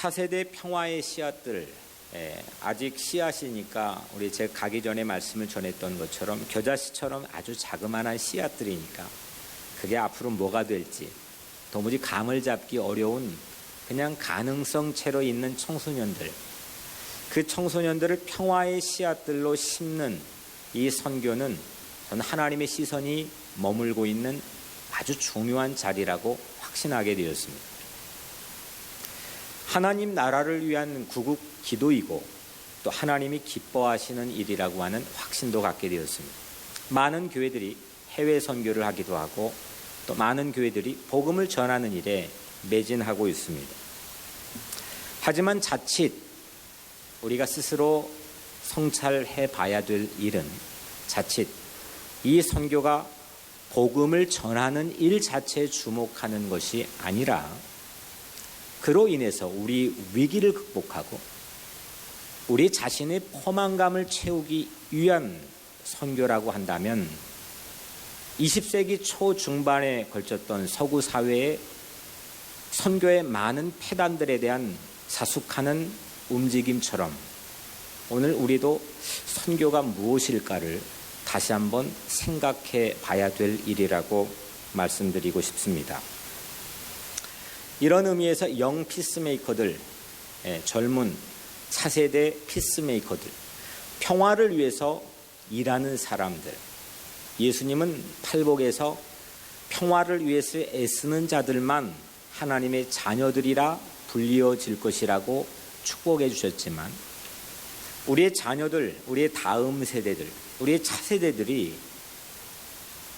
차세대 평화의 씨앗들, 아직 씨앗이니까 우리 제가 가기 전에 말씀을 전했던 것처럼 겨자씨처럼 아주 자그마한 씨앗들이니까 그게 앞으로 뭐가 될지 도무지 감을 잡기 어려운 그냥 가능성체로 있는 청소년들, 그 청소년들을 평화의 씨앗들로 심는 이 선교는 저는 하나님의 시선이 머물고 있는 아주 중요한 자리라고 확신하게 되었습니다. 하나님 나라를 위한 구국 기도이고 또 하나님이 기뻐하시는 일이라고 하는 확신도 갖게 되었습니다. 많은 교회들이 해외 선교를 하기도 하고 또 많은 교회들이 복음을 전하는 일에 매진하고 있습니다. 하지만 자칫 우리가 스스로 성찰해 봐야 될 일은 자칫 이 선교가 복음을 전하는 일 자체에 주목하는 것이 아니라 그로 인해서 우리 위기를 극복하고 우리 자신의 포만감을 채우기 위한 선교라고 한다면 20세기 초중반에 걸쳤던 서구 사회의 선교의 많은 폐단들에 대한 자숙하는 움직임처럼 오늘 우리도 선교가 무엇일까를 다시 한번 생각해 봐야 될 일이라고 말씀드리고 싶습니다. 이런 의미에서 영 피스메이커들, 젊은 차세대 피스메이커들, 평화를 위해서 일하는 사람들, 예수님은 팔복에서 평화를 위해서 애쓰는 자들만 하나님의 자녀들이라 불리어질 것이라고 축복해 주셨지만 우리의 자녀들, 우리의 다음 세대들, 우리의 차세대들이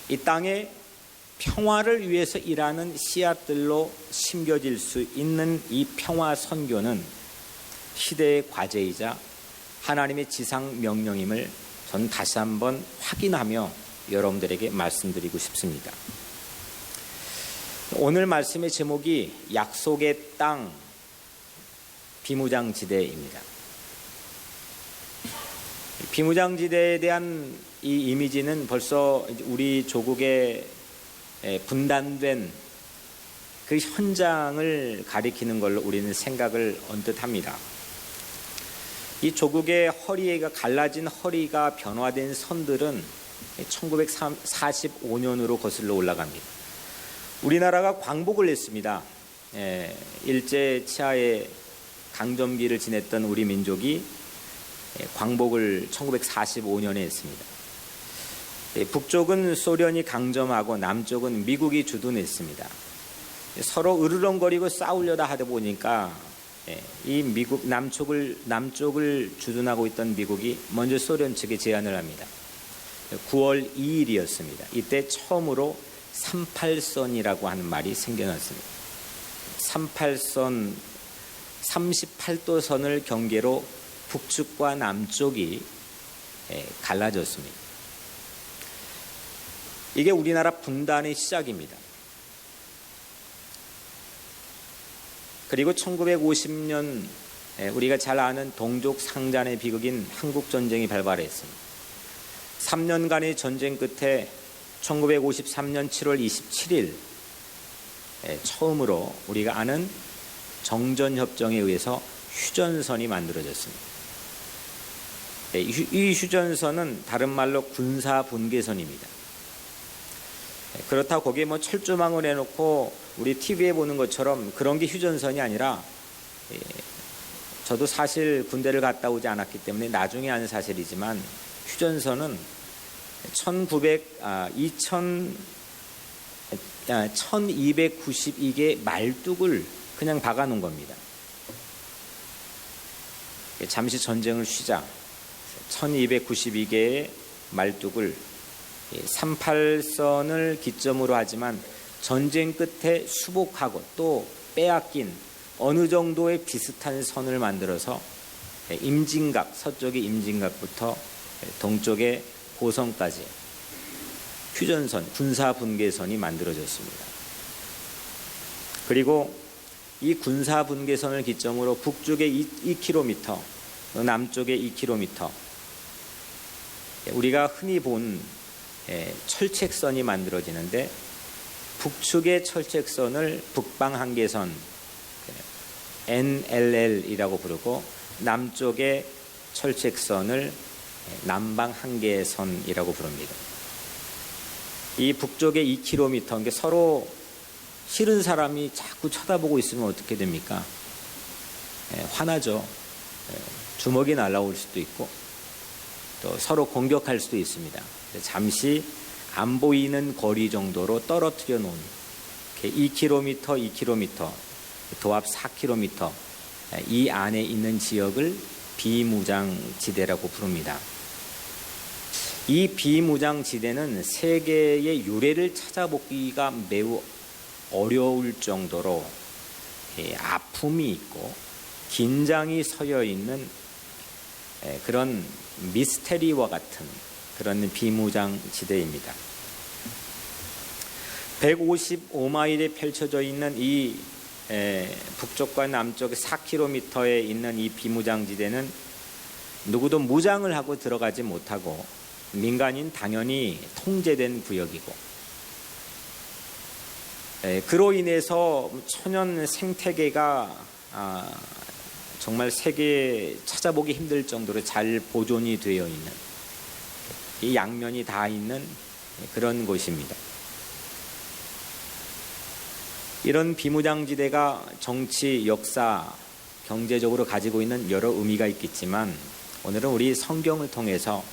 이 땅에 평화를 위해서 일하는 씨앗들로 심겨질 수 있는 이 평화 선교는 시대의 과제이자 하나님의 지상 명령임을 전 다시 한번 확인하며 여러분들에게 말씀드리고 싶습니다. 오늘 말씀의 제목이 약속의 땅 비무장지대입니다. 비무장지대에 대한 이 이미지는 벌써 우리 조국의 분단된 그 현장을 가리키는 걸로 우리는 생각을 언뜻 합니다. 이 조국의 허리가 갈라진 허리가 변화된 선들은 1945년으로 거슬러 올라갑니다. 우리나라가 광복을 했습니다. 일제 치하의 강점기를 지냈던 우리 민족이 광복을 1945년에 했습니다. 북쪽은 소련이 강점하고 남쪽은 미국이 주둔했습니다. 서로 으르렁거리고 싸우려다 하다 보니까 이 미국 남쪽을 주둔하고 있던 미국이 먼저 소련 측에 제안을 합니다. 9월 2일이었습니다. 이때 처음으로 38선이라고 하는 말이 생겨났습니다. 38선, 38도선을 경계로 북측과 남쪽이 갈라졌습니다. 이게 우리나라 분단의 시작입니다. 그리고 1950년 우리가 잘 아는 동족 상잔의 비극인 한국전쟁이 발발했습니다. 3년간의 전쟁 끝에 1953년 7월 27일 처음으로 우리가 아는 정전협정에 의해서 휴전선이 만들어졌습니다. 이 휴전선은 다른 말로 군사분계선입니다. 그렇다고 거기에 철조망을 해놓고 우리 TV에 보는 것처럼 그런 게 휴전선이 아니라 저도 사실 군대를 갔다 오지 않았기 때문에 나중에 아는 사실이지만 휴전선은 1292개의 말뚝을 그냥 박아놓은 겁니다. 잠시 전쟁을 쉬자 1292개의 말뚝을 38선을 기점으로 하지만 전쟁 끝에 수복하고 또 빼앗긴 어느 정도의 비슷한 선을 만들어서 임진각, 서쪽의 임진각부터 동쪽의 고성까지 휴전선, 군사분계선이 만들어졌습니다. 그리고 이 군사분계선을 기점으로 북쪽에 2km, 남쪽에 2km, 우리가 흔히 본 철책선이 만들어지는데 북측의 철책선을 북방한계선, NLL이라고 부르고 남쪽의 철책선을 남방 한계선이라고 부릅니다. 이 북쪽의 2km, 게 서로 싫은 사람이 자꾸 쳐다보고 있으면 어떻게 됩니까? 화나죠. 주먹이 날아올 수도 있고 또 서로 공격할 수도 있습니다. 잠시 안 보이는 거리 정도로 떨어뜨려 놓은 2km, 2km, 도합 4km 이 안에 있는 지역을 비무장지대라고 부릅니다. 이 비무장지대는 세계의 유래를 찾아보기가 매우 어려울 정도로 아픔이 있고 긴장이 서여 있는 그런 미스테리와 같은 그런 비무장지대입니다. 155마일에 펼쳐져 있는 이 북쪽과 남쪽 4km에 있는 이 비무장지대는 누구도 무장을 하고 들어가지 못하고 민간인 당연히 통제된 구역이고 그로 인해서 천연 생태계가 정말 세계에 찾아보기 힘들 정도로 잘 보존이 되어 있는 이 양면이 다 있는 그런 곳입니다. 이런 비무장지대가 정치, 역사, 경제적으로 가지고 있는 여러 의미가 있겠지만 오늘은 우리 성경을 통해서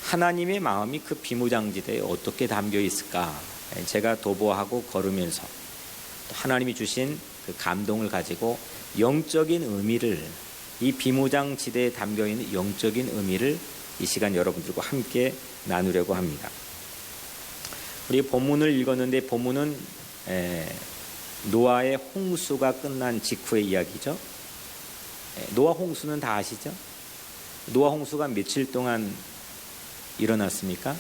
하나님의 마음이 그 비무장지대에 어떻게 담겨 있을까 제가 도보하고 걸으면서 하나님이 주신 그 감동을 가지고 영적인 의미를 이 비무장지대에 담겨 있는 영적인 의미를 이 시간 여러분들과 함께 나누려고 합니다. 우리 본문을 읽었는데 본문은 노아의 홍수가 끝난 직후의 이야기죠. 노아 홍수는 다 아시죠? 노아 홍수가 며칠 동안 일어났습니까?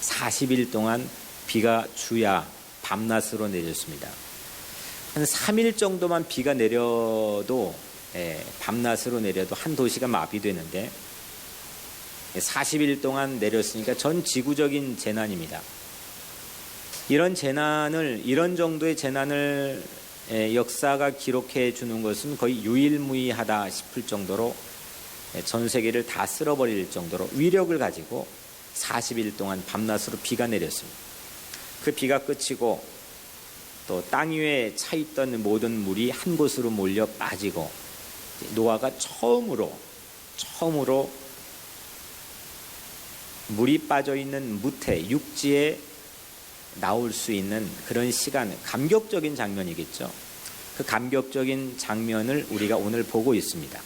40일 동안 비가 주야 밤낮으로 내렸습니다. 한 3일 정도만 비가 내려도 밤낮으로 내려도 한 도시가 마비되는데 40일 동안 내렸으니까 전 지구적인 재난입니다. 이런 정도의 재난을 역사가 기록해 주는 것은 거의 유일무이하다 싶을 정도로 전 세계를 다 쓸어버릴 정도로 위력을 가지고 40일 동안 밤낮으로 비가 내렸습니다. 그 비가 그치고 또 땅 위에 차 있던 모든 물이 한 곳으로 몰려 빠지고 노아가 처음으로 물이 빠져 있는 무태 육지에 나올 수 있는 그런 시간, 감격적인 장면이겠죠. 그 감격적인 장면을 우리가 오늘 보고 있습니다.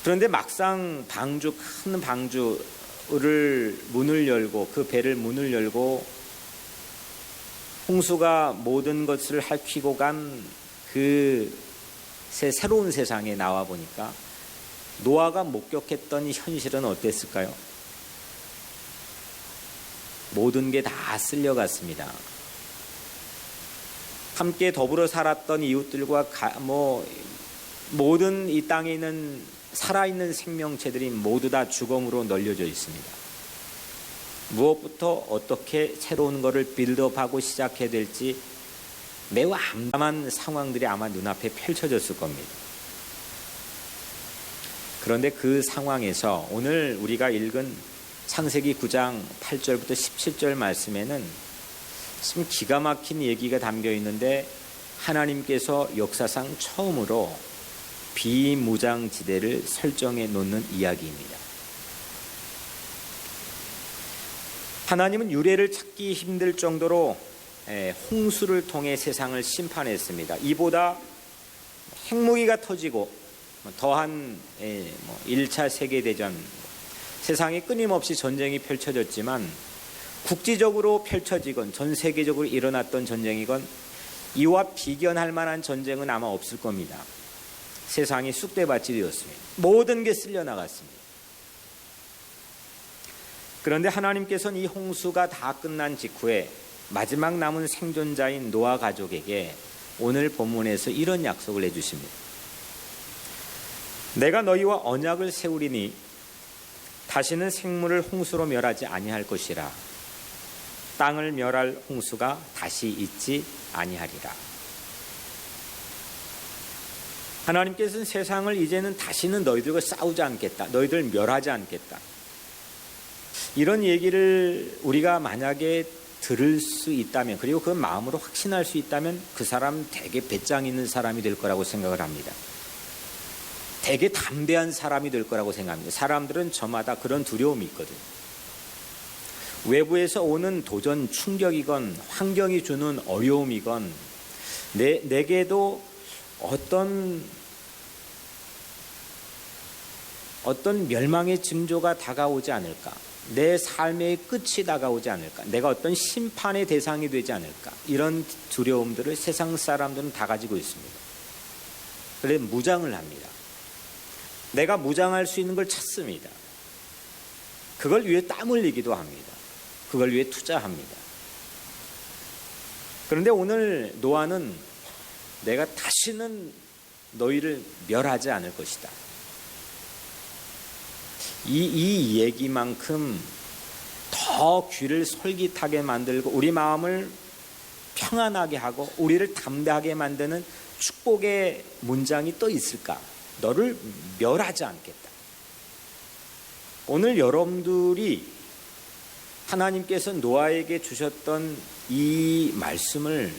그런데 막상 큰 방주를 문을 열고 그 배를 문을 열고 홍수가 모든 것을 핥히고 간 그 새로운 세상에 나와 보니까 노아가 목격했던 현실은 어땠을까요? 모든 게 다 쓸려갔습니다. 함께 더불어 살았던 이웃들과 모든 이 땅에 있는 살아있는 생명체들이 모두 다 죽음으로 널려져 있습니다. 무엇부터 어떻게 새로운 것을 빌드업하고 시작해야 될지 매우 암담한 상황들이 아마 눈앞에 펼쳐졌을 겁니다. 그런데 그 상황에서 오늘 우리가 읽은 창세기 9장 8절부터 17절 말씀에는 참 기가 막힌 얘기가 담겨 있는데 하나님께서 역사상 처음으로 비무장지대를 설정해 놓는 이야기입니다. 하나님은 유래를 찾기 힘들 정도로 홍수를 통해 세상을 심판했습니다. 이보다 핵무기가 터지고 더한 1차 세계대전, 세상에 끊임없이 전쟁이 펼쳐졌지만 국지적으로 펼쳐지건 전 세계적으로 일어났던 전쟁이건 이와 비견할 만한 전쟁은 아마 없을 겁니다. 세상이 쑥대밭이 되었습니다. 모든 게 쓸려나갔습니다. 그런데 하나님께서는 이 홍수가 다 끝난 직후에 마지막 남은 생존자인 노아 가족에게 오늘 본문에서 이런 약속을 해주십니다. 내가 너희와 언약을 세우리니 다시는 생물을 홍수로 멸하지 아니할 것이라. 땅을 멸할 홍수가 다시 있지 아니하리라. 하나님께서는 세상을 이제는 다시는 너희들과 싸우지 않겠다. 너희들 멸하지 않겠다. 이런 얘기를 우리가 만약에 들을 수 있다면, 그리고 그 마음으로 확신할 수 있다면 그 사람 되게 배짱 있는 사람이 될 거라고 생각을 합니다. 되게 담대한 사람이 될 거라고 생각합니다. 사람들은 저마다 그런 두려움이 있거든요. 외부에서 오는 도전, 충격이건 환경이 주는 어려움이건 내게도 어떤 멸망의 징조가 다가오지 않을까, 내 삶의 끝이 다가오지 않을까, 내가 어떤 심판의 대상이 되지 않을까, 이런 두려움들을 세상 사람들은 다 가지고 있습니다. 그래서 무장을 합니다. 내가 무장할 수 있는 걸 찾습니다. 그걸 위해 땀 흘리기도 합니다. 그걸 위해 투자합니다. 그런데 오늘 노아는 내가 다시는 너희를 멸하지 않을 것이다. 이 얘기만큼 더 귀를 솔깃하게 만들고 우리 마음을 평안하게 하고 우리를 담대하게 만드는 축복의 문장이 또 있을까? 너를 멸하지 않겠다. 오늘 여러분들이 하나님께서 노아에게 주셨던 이 말씀을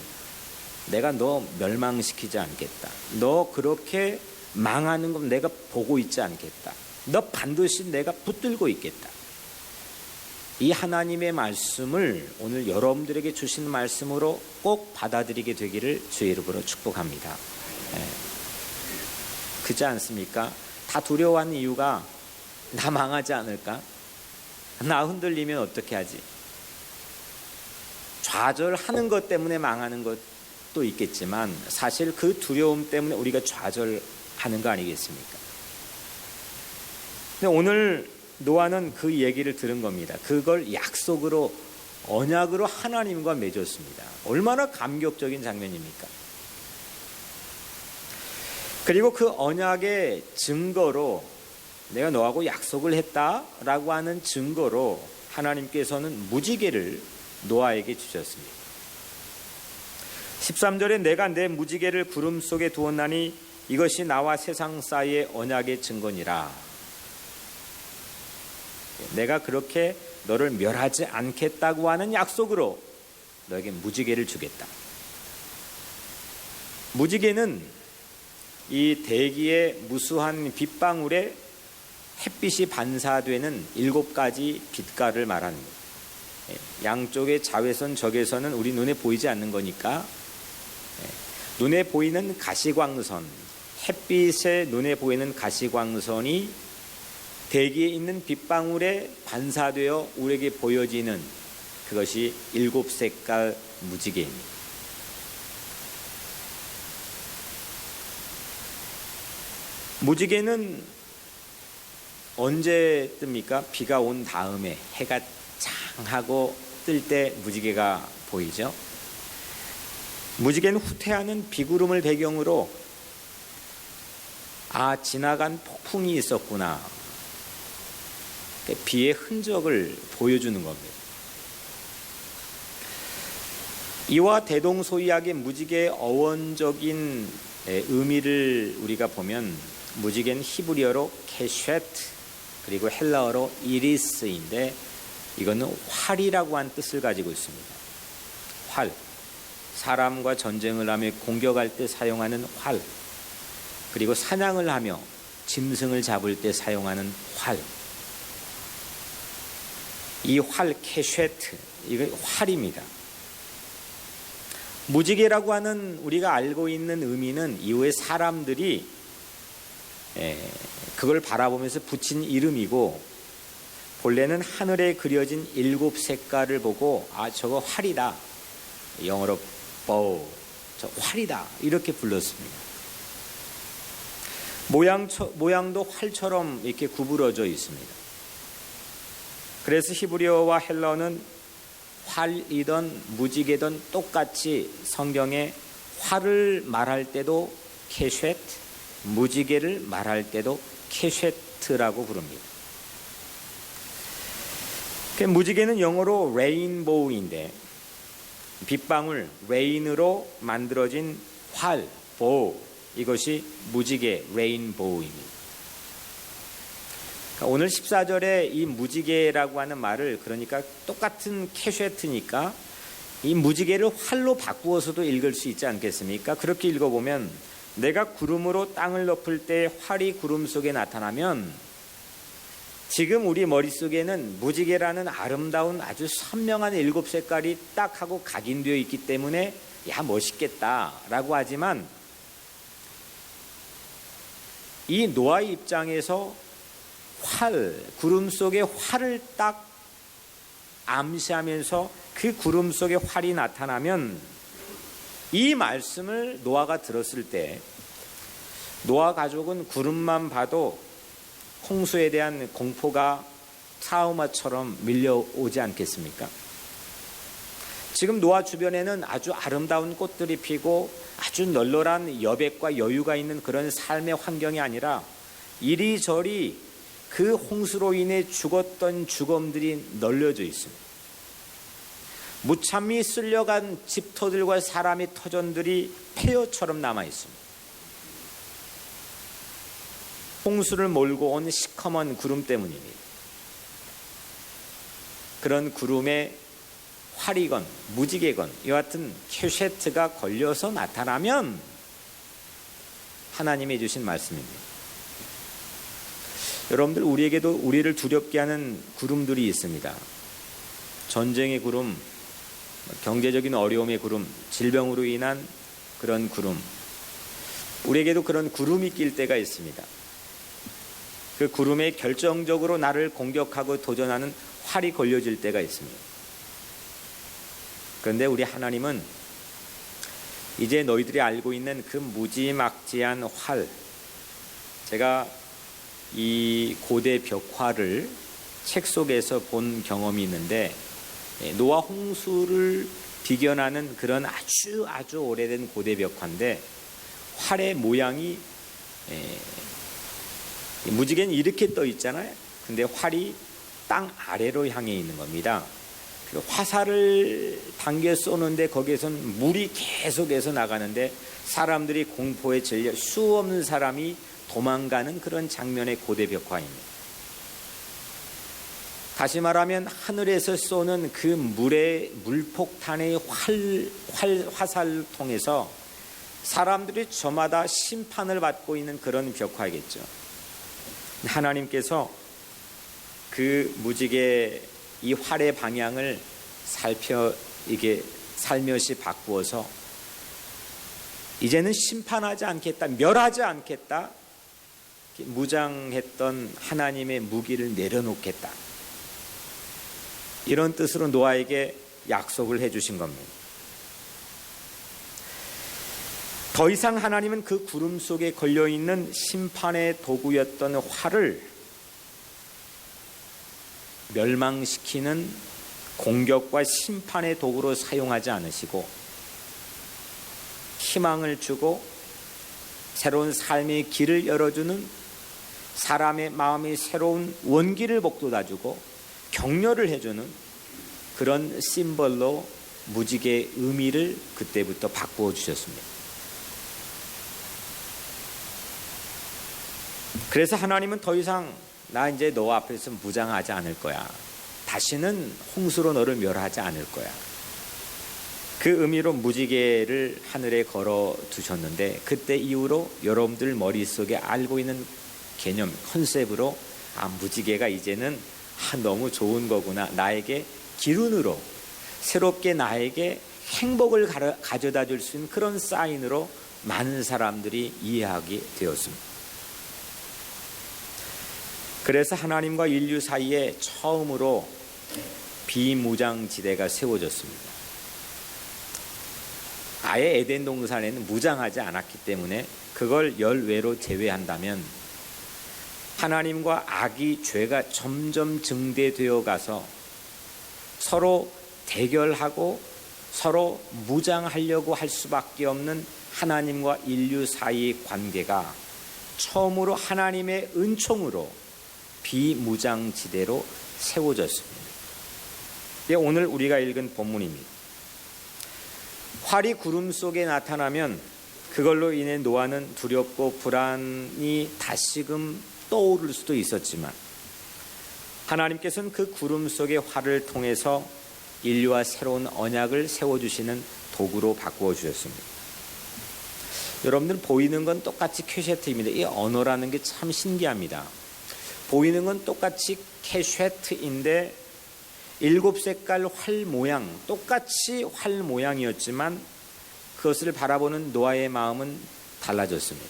내가 너 멸망시키지 않겠다. 너 그렇게 망하는 건 내가 보고 있지 않겠다. 너 반드시 내가 붙들고 있겠다. 이 하나님의 말씀을 오늘 여러분들에게 주신 말씀으로 꼭 받아들이게 되기를 주의 이름으로 축복합니다. 그렇지 않습니까? 다 두려워하는 이유가 나 망하지 않을까? 나 흔들리면 어떻게 하지? 좌절하는 것 때문에 망하는 것도 있겠지만 사실 그 두려움 때문에 우리가 좌절하는 거 아니겠습니까? 근데 오늘 노아는 그 얘기를 들은 겁니다. 그걸 약속으로, 언약으로 하나님과 맺었습니다. 얼마나 감격적인 장면입니까? 그리고 그 언약의 증거로, 내가 너하고 약속을 했다라고 하는 증거로 하나님께서는 무지개를 노아에게 주셨습니다. 13절에 내가 내 무지개를 구름 속에 두었나니 이것이 나와 세상 사이의 언약의 증거니라. 내가 그렇게 너를 멸하지 않겠다고 하는 약속으로 너에게 무지개를 주겠다. 무지개는 이 대기의 무수한 빛방울에 햇빛이 반사되는 7가지 빛깔을 말합니다. 양쪽의 자외선, 적외선은 우리 눈에 보이지 않는 거니까 눈에 보이는 가시광선, 햇빛에 눈에 보이는 가시광선이 대기에 있는 빛방울에 반사되어 우리에게 보여지는 그것이 7색깔 무지개입니다. 무지개는 언제 뜹니까? 비가 온 다음에 해가 장하고 뜰 때 무지개가 보이죠. 무지개는 후퇴하는 비구름을 배경으로 지나간 폭풍이 있었구나, 비의 흔적을 보여주는 겁니다. 이와 대동소이하게 무지개의 어원적인 의미를 우리가 보면 무지개는 히브리어로 케쉐트, 그리고 헬라어로 이리스인데 이거는 활이라고 하는 뜻을 가지고 있습니다. 활, 사람과 전쟁을 하며 공격할 때 사용하는 활, 그리고 사냥을 하며 짐승을 잡을 때 사용하는 활. 이 활, 케쉐트, 이거 활입니다. 무지개라고 하는 우리가 알고 있는 의미는 이후에 사람들이 그걸 바라보면서 붙인 이름이고, 본래는 하늘에 그려진 7색깔을 보고 저거 활이다, 영어로 bow, 저 활이다 이렇게 불렀습니다. 모양도 활처럼 이렇게 구부러져 있습니다. 그래서 히브리어와 헬라어는 활이든 무지개든 똑같이 성경에 활을 말할 때도 케쉐트, 무지개를 말할 때도 케쉐트라고 부릅니다. 무지개는 영어로 레인보우인데 빛방울, 레인으로 만들어진 활, 보우, 이것이 무지개 레인보우입니다. 그러니까 오늘 14절에 이 무지개라고 하는 말을, 그러니까 똑같은 캐쉐트니까 이 무지개를 활로 바꾸어서도 읽을 수 있지 않겠습니까? 그렇게 읽어보면 내가 구름으로 땅을 덮을 때 활이 구름 속에 나타나면, 지금 우리 머릿속에는 무지개라는 아름다운 아주 선명한 7색깔이 딱 하고 각인되어 있기 때문에 야 멋있겠다라고 하지만, 이 노아의 입장에서 구름 속에 활을 딱 암시하면서 그 구름 속에 활이 나타나면, 이 말씀을 노아가 들었을 때 노아 가족은 구름만 봐도 홍수에 대한 공포가 트라우마처럼 밀려오지 않겠습니까? 지금 노아 주변에는 아주 아름다운 꽃들이 피고 아주 널널한 여백과 여유가 있는 그런 삶의 환경이 아니라, 이리저리 그 홍수로 인해 죽었던 죽음들이 널려져 있습니다. 무참히 쓸려간 집터들과 사람의 터전들이 폐허처럼 남아 있습니다. 홍수를 몰고 온 시커먼 구름 때문입니다. 그런 구름에 활이건 무지개건 이와 같은 캐쉐트가 걸려서 나타나면 하나님이 주신 말씀입니다. 여러분들, 우리에게도 우리를 두렵게 하는 구름들이 있습니다. 전쟁의 구름, 경제적인 어려움의 구름, 질병으로 인한 그런 구름, 우리에게도 그런 구름이 낄 때가 있습니다. 그 구름에 결정적으로 나를 공격하고 도전하는 활이 걸려질 때가 있습니다. 그런데 우리 하나님은 이제 너희들이 알고 있는 그 무지막지한 활, 제가 이 고대 벽화를 책 속에서 본 경험이 있는데, 노아 홍수를 비견하는 그런 아주 오래된 고대 벽화인데, 활의 모양이 무지개는 이렇게 떠 있잖아요. 근데 활이 땅 아래로 향해 있는 겁니다. 화살을 당겨 쏘는데 거기에선 물이 계속해서 나가는데 사람들이 공포에 질려 수없는 사람이 도망가는 그런 장면의 고대 벽화입니다. 다시 말하면 하늘에서 쏘는 그 물폭탄의 화살을 통해서 사람들이 저마다 심판을 받고 있는 그런 벽화이겠죠. 하나님께서 그 무지개 이 활의 방향을 살며시 바꾸어서 이제는 심판하지 않겠다, 멸하지 않겠다, 무장했던 하나님의 무기를 내려놓겠다, 이런 뜻으로 노아에게 약속을 해주신 겁니다. 더 이상 하나님은 그 구름 속에 걸려있는 심판의 도구였던 활을 멸망시키는 공격과 심판의 도구로 사용하지 않으시고, 희망을 주고 새로운 삶의 길을 열어주는, 사람의 마음에 새로운 원기를 북돋아주고 격려를 해주는 그런 심벌로 무지개의 의미를 그때부터 바꾸어 주셨습니다. 그래서 하나님은 더 이상 나 이제 너 앞에서 무장하지 않을 거야, 다시는 홍수로 너를 멸하지 않을 거야, 그 의미로 무지개를 하늘에 걸어 두셨는데, 그때 이후로 여러분들 머릿속에 알고 있는 개념, 컨셉으로 무지개가 이제는 너무 좋은 거구나, 나에게 기운으로 새롭게 나에게 행복을 가져다 줄 수 있는 그런 사인으로 많은 사람들이 이해하게 되었습니다. 그래서 하나님과 인류 사이에 처음으로 비무장지대가 세워졌습니다. 아예 에덴 동산에는 무장하지 않았기 때문에 그걸 열외로 제외한다면 하나님과 악이, 죄가 점점 증대되어 가서 서로 대결하고 서로 무장하려고 할 수밖에 없는 하나님과 인류 사이의 관계가 처음으로 하나님의 은총으로 비무장지대로 세워졌습니다. 오늘 우리가 읽은 본문입니다. 활이 구름 속에 나타나면 그걸로 인해 노아는 두렵고 불안이 다시금 떠오를 수도 있었지만 하나님께서는 그 구름 속의 활을 통해서 인류와 새로운 언약을 세워주시는 도구로 바꾸어 주셨습니다. 여러분들 보이는 건 똑같이 캐쉐트입니다. 이 언어라는 게 참 신기합니다. 보이는 건 똑같이 캐쉐트인데 7색깔 활 모양, 똑같이 활 모양이었지만 그것을 바라보는 노아의 마음은 달라졌습니다.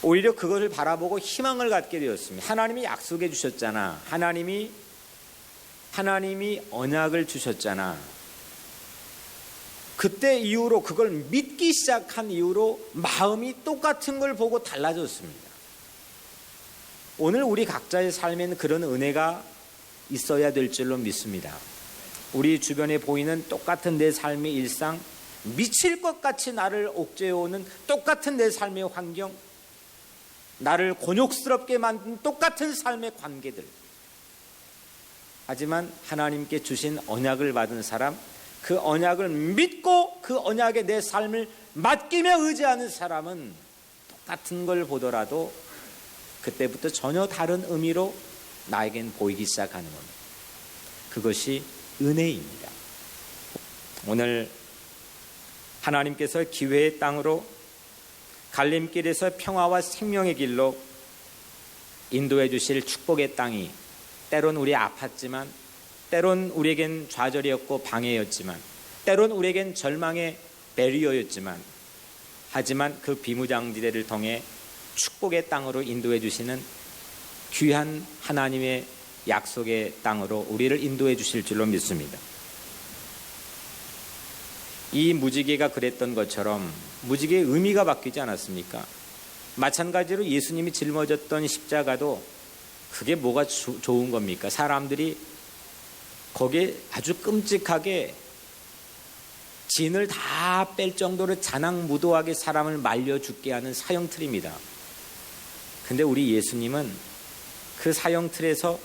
오히려 그것을 바라보고 희망을 갖게 되었습니다. 하나님이 약속해 주셨잖아. 하나님이 언약을 주셨잖아. 그때 이후로 그걸 믿기 시작한 이후로 마음이 똑같은 걸 보고 달라졌습니다. 오늘 우리 각자의 삶에는 그런 은혜가 있어야 될 줄로 믿습니다. 우리 주변에 보이는 똑같은 내 삶의 일상, 미칠 것 같이 나를 옥죄어오는 똑같은 내 삶의 환경, 나를 곤욕스럽게 만든 똑같은 삶의 관계들. 하지만 하나님께 주신 언약을 받은 사람, 그 언약을 믿고 그 언약에 내 삶을 맡기며 의지하는 사람은 똑같은 걸 보더라도 그때부터 전혀 다른 의미로 나에겐 보이기 시작하는 겁니다. 그것이 은혜입니다. 오늘 하나님께서 기회의 땅으로 갈림길에서 평화와 생명의 길로 인도해 주실 축복의 땅이 때론 우리 아팠지만, 때론 우리에겐 좌절이었고 방해였지만, 때론 우리에겐 절망의 배리어였지만, 하지만 그 비무장지대를 통해 축복의 땅으로 인도해 주시는 귀한 하나님의 약속의 땅으로 우리를 인도해 주실 줄로 믿습니다. 이 무지개가 그랬던 것처럼 무지개의 의미가 바뀌지 않았습니까? 마찬가지로 예수님이 짊어졌던 십자가도 그게 뭐가 좋은 겁니까? 사람들이 거기에 아주 끔찍하게 진을 다 뺄 정도로 잔악무도하게 사람을 말려 죽게 하는 사형틀입니다. 근데 우리 예수님은 그 사형틀에서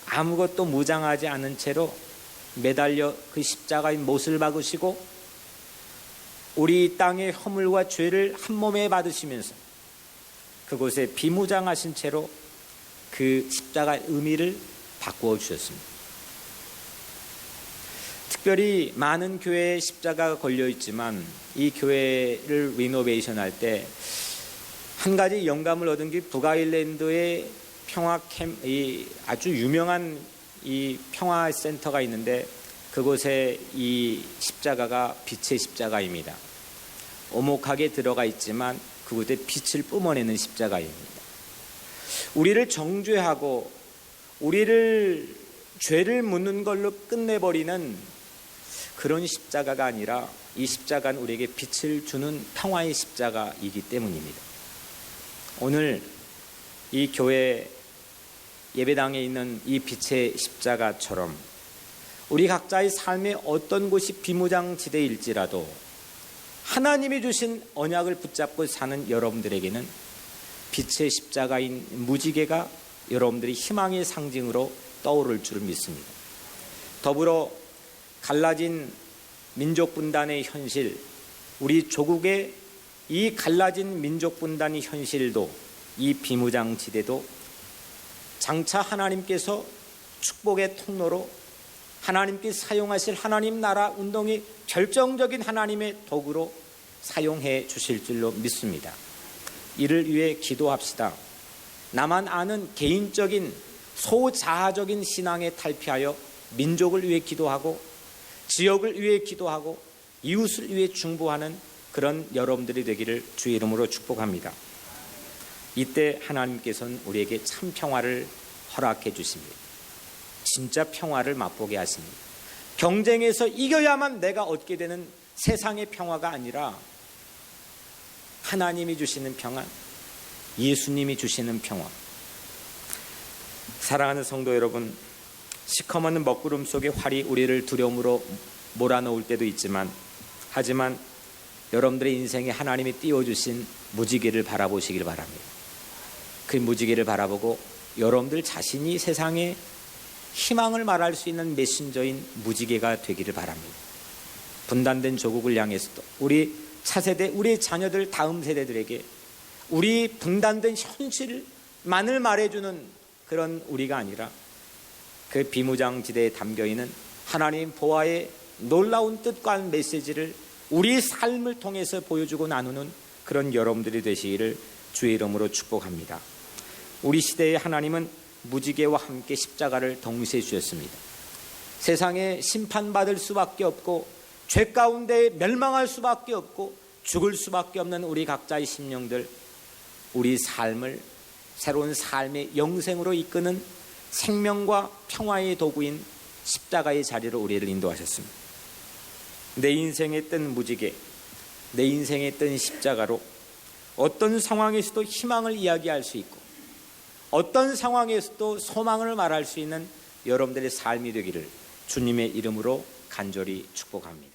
아무것도 무장하지 않은 채로 매달려 그 십자가의 못을 박으시고 우리 땅의 허물과 죄를 한 몸에 받으시면서 그곳에 비무장하신 채로 그 십자가의 의미를 바꾸어 주셨습니다. 특별히 많은 교회에 십자가가 걸려 있지만 이 교회를 리노베이션 할 때 한 가지 영감을 얻은 게 북아일랜드의 평화 캠, 이 아주 유명한 이 평화 센터가 있는데 그곳에 이 십자가가 빛의 십자가입니다. 오목하게 들어가 있지만 그곳에 빛을 뿜어내는 십자가입니다. 우리를 정죄하고 우리를 죄를 묻는 걸로 끝내버리는 그런 십자가가 아니라 이 십자가는 우리에게 빛을 주는 평화의 십자가이기 때문입니다. 오늘 이 교회 예배당에 있는 이 빛의 십자가처럼 우리 각자의 삶의 어떤 곳이 비무장지대일지라도 하나님이 주신 언약을 붙잡고 사는 여러분들에게는 빛의 십자가인 무지개가 여러분들이 희망의 상징으로 떠오를 줄 믿습니다. 더불어 갈라진 민족 분단의 현실, 우리 조국의 이 갈라진 민족 분단의 현실도 이 비무장지대도 장차 하나님께서 축복의 통로로 하나님께 사용하실 하나님 나라 운동이 결정적인 하나님의 도구로 사용해 주실 줄로 믿습니다. 이를 위해 기도합시다. 나만 아는 개인적인 소자아적인 신앙에 탈피하여 민족을 위해 기도하고 지역을 위해 기도하고 이웃을 위해 중보하는 그런 여러분들이 되기를 주의 이름으로 축복합니다. 이때 하나님께서는 우리에게 참 평화를 허락해 주십니다. 진짜 평화를 맛보게 하십니다. 경쟁에서 이겨야만 내가 얻게 되는 세상의 평화가 아니라 하나님이 주시는 평안, 예수님이 주시는 평화. 사랑하는 성도 여러분, 시커먼 먹구름 속에 활이 우리를 두려움으로 몰아넣을 때도 있지만, 하지만 여러분들의 인생에 하나님이 띄워주신 무지개를 바라보시길 바랍니다. 그 무지개를 바라보고 여러분들 자신이 세상에 희망을 말할 수 있는 메신저인 무지개가 되기를 바랍니다. 분단된 조국을 향해서도, 우리 차세대, 우리 자녀들 다음 세대들에게 우리 분단된 현실만을 말해주는 그런 우리가 아니라 그 비무장지대에 담겨있는 하나님 보화의 놀라운 뜻과 메시지를 우리 삶을 통해서 보여주고 나누는 그런 여러분들이 되시기를 주의 이름으로 축복합니다. 우리 시대에 하나님은 무지개와 함께 십자가를 동시에 주셨습니다. 세상에 심판받을 수밖에 없고 죄 가운데 멸망할 수밖에 없고 죽을 수밖에 없는 우리 각자의 심령들, 우리 삶을 새로운 삶의 영생으로 이끄는 생명과 평화의 도구인 십자가의 자리로 우리를 인도하셨습니다. 내 인생에 뜬 무지개, 내 인생에 뜬 십자가로 어떤 상황에서도 희망을 이야기할 수 있고 어떤 상황에서도 소망을 말할 수 있는 여러분들의 삶이 되기를 주님의 이름으로 간절히 축복합니다.